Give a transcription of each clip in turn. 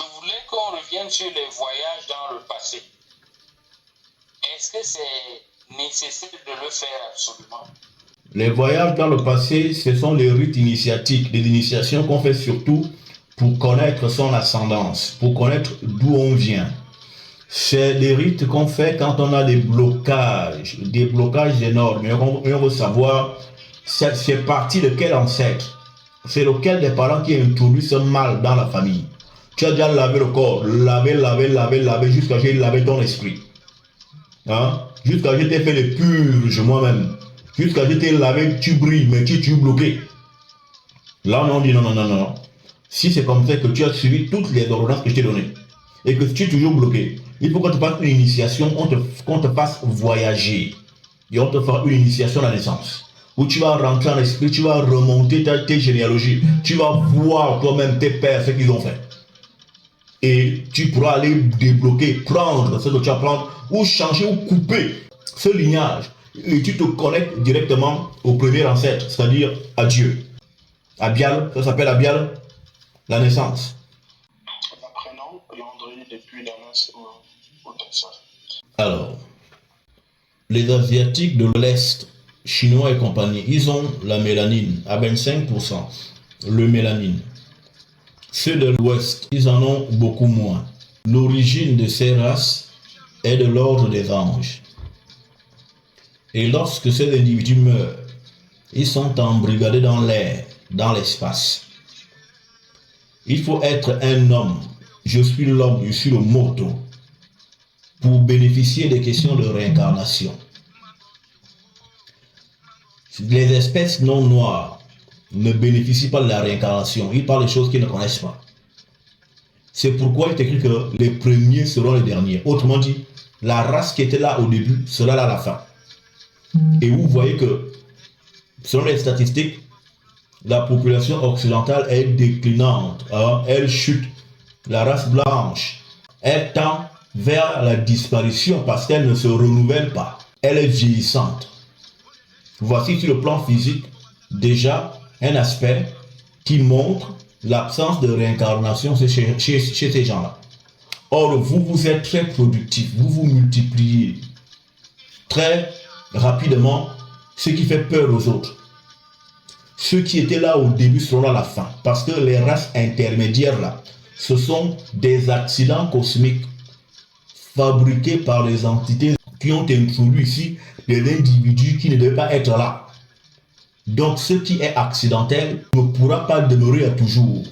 Je voulais qu'on revienne sur les voyages dans le passé. Est-ce que c'est nécessaire de le faire absolument? Les voyages dans le passé, ce sont les rites initiatiques, des initiations qu'on fait surtout pour connaître son ascendance, pour connaître d'où on vient. C'est des rites qu'on fait quand on a des blocages énormes. Et on veut savoir c'est parti de quel ancêtre, c'est lequel des parents qui a introduit ce mal dans la famille. Tu as déjà lavé le corps, lavé, jusqu'à ce que j'ai lavé ton esprit. Hein? Jusqu'à ce que j'ai fait les purges moi-même. Jusqu'à ce que j'ai lavé, tu brilles, mais tu es bloqué. Là, on dit non. Si c'est comme ça que tu as suivi toutes les ordonnances que je t'ai données, et que tu es toujours bloqué, il faut qu'on te fasse une initiation, qu'on te fasse voyager. Et on te fera une initiation à la naissance. Où tu vas rentrer en esprit, tu vas remonter tes généalogies. Tu vas voir toi-même tes pères, ce qu'ils ont fait. Et tu pourras aller débloquer, prendre ce que tu vas prendre, ou changer ou couper ce lignage. Et tu te connectes directement au premier ancêtre, c'est-à-dire à Dieu. Abial, ça s'appelle Abial, la naissance. Prénom, Landry, depuis Damas au Texas. Alors, les Asiatiques de l'Est, Chinois et compagnie, ils ont la mélanine à 25%, le mélanine. Ceux de l'Ouest, ils en ont beaucoup moins. L'origine de ces races est de l'ordre des anges. Et lorsque ces individus meurent, ils sont embrigadés dans l'air, dans l'espace. Il faut être un homme. Je suis l'homme, je suis le moto, pour bénéficier des questions de réincarnation. Les espèces non noires ne bénéficient pas de la réincarnation. Ils parlent des choses qu'ils ne connaissent pas. C'est pourquoi il est écrit que les premiers seront les derniers. Autrement dit, la race qui était là au début sera là à la fin. Et vous voyez que, selon les statistiques, la population occidentale est déclinante. Hein? Elle chute. La race blanche, elle tend vers la disparition parce qu'elle ne se renouvelle pas. Elle est vieillissante. Voici sur le plan physique déjà un aspect qui montre l'absence de réincarnation chez ces gens-là. Or, vous êtes très productif, vous vous multipliez très rapidement, ce qui fait peur aux autres. Ceux qui étaient là au début seront là à la fin, parce que les races intermédiaires là, ce sont des accidents cosmiques fabriqués par les entités qui ont introduit ici des individus qui ne devaient pas être là. Donc ce qui est accidentel ne pourra pas demeurer à toujours.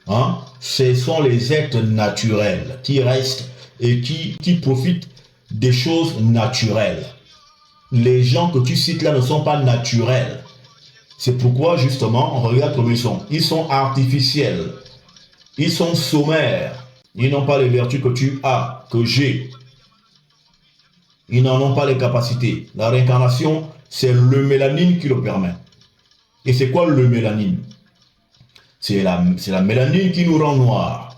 Hein? Ce sont les êtres naturels qui restent et qui profitent des choses naturelles. Les gens que tu cites là ne sont pas naturels. C'est pourquoi justement, on regarde comme ils sont. Ils sont artificiels. Ils sont sommaires. Ils n'ont pas les vertus que tu as, que j'ai. Ils n'en ont pas les capacités. La réincarnation, c'est le mélanine qui le permet. Et c'est quoi le mélanine? C'est la mélanine qui nous rend noirs.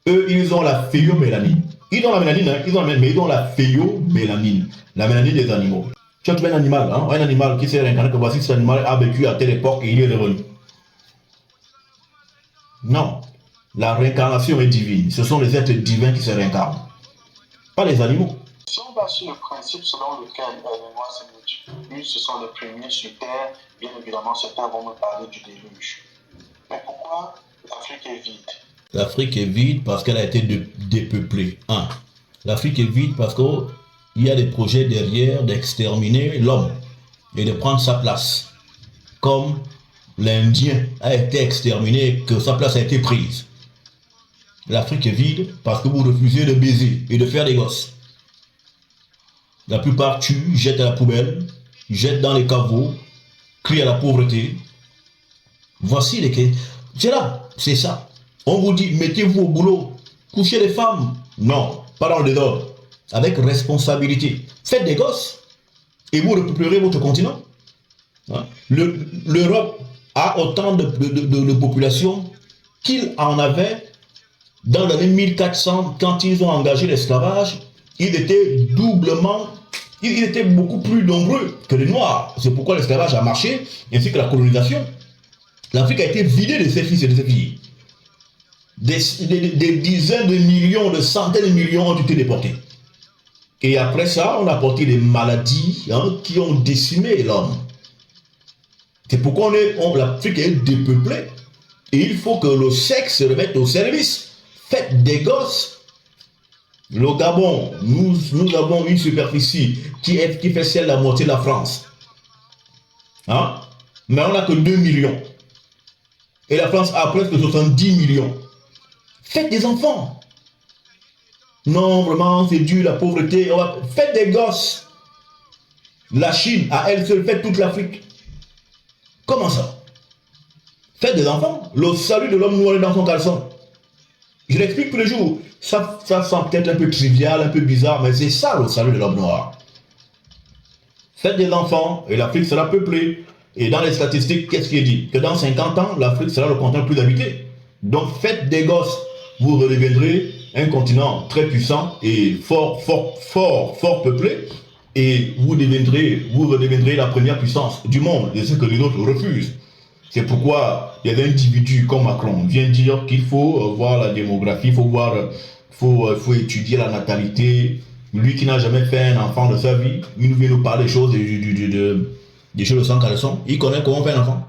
Eux, ils ont la phéomélanine. Ils ont la mélanine, hein, mais ils ont la phéomélanine. La mélanine des animaux. Tu as trouvé un animal, hein, un animal qui s'est réincarné, que voici cet animal a vécu à telle époque et il est revenu. Non. La réincarnation est divine. Ce sont les êtres divins qui se réincarnent. Pas les animaux. Si on va sur le principe selon lequel les Noirs se multiplient, ce sont les premiers sur Terre, bien évidemment, certains vont me parler du déluge. Mais pourquoi l'Afrique est vide? L'Afrique est vide parce qu'elle a été dépeuplée. L'Afrique est vide parce qu'il y a des projets derrière d'exterminer l'homme et de prendre sa place. Comme l'Indien a été exterminé et que sa place a été prise. L'Afrique est vide parce que vous refusez de baiser et de faire des gosses. La plupart tuent, jettent à la poubelle, jettent dans les caveaux, crient à la pauvreté. Voici les cas. C'est là, c'est ça. On vous dit, mettez-vous au boulot, couchez les femmes. Non, pas dans le désordre. Avec responsabilité. Faites des gosses et vous repeuplerez votre continent. L'Europe a autant de population qu'il en avait dans l'année 1400, quand ils ont engagé l'esclavage. Ils étaient beaucoup plus nombreux que les Noirs. C'est pourquoi l'esclavage a marché, ainsi que la colonisation. L'Afrique a été vidée de ses fils et de ses filles. des dizaines de millions, de centaines de millions ont été déportés. Et après ça, on a apporté des maladies qui ont décimé l'homme. C'est pourquoi l'Afrique est dépeuplée. Et il faut que le sexe se remette au service. Faites des gosses. Le Gabon, nous avons une superficie qui fait celle de la moitié de la France. Mais on n'a que 2 millions. Et la France a presque 70 millions. Faites des enfants. Non, vraiment, c'est dur, la pauvreté. Faites des gosses. La Chine, à elle seule, fait toute l'Afrique. Comment ça? Faites des enfants. Le salut de l'homme noir est dans son caleçon. Je l'explique tous les jours. Ça sent peut-être un peu trivial, un peu bizarre, mais c'est ça le salut de l'homme noir. Faites des enfants et l'Afrique sera peuplée. Et dans les statistiques, qu'est-ce qui est dit? Que dans 50 ans, l'Afrique sera le continent le plus habité. Donc faites des gosses. Vous redeviendrez un continent très puissant et fort peuplé. Et vous redeviendrez la première puissance du monde, de ce que les autres refusent. C'est pourquoi il y a des individus comme Macron vient dire qu'il faut voir la démographie, faut étudier la natalité. Lui qui n'a jamais fait un enfant de sa vie, il nous vient nous parler des choses, des choses sans caleçon. Il connaît comment faire un enfant.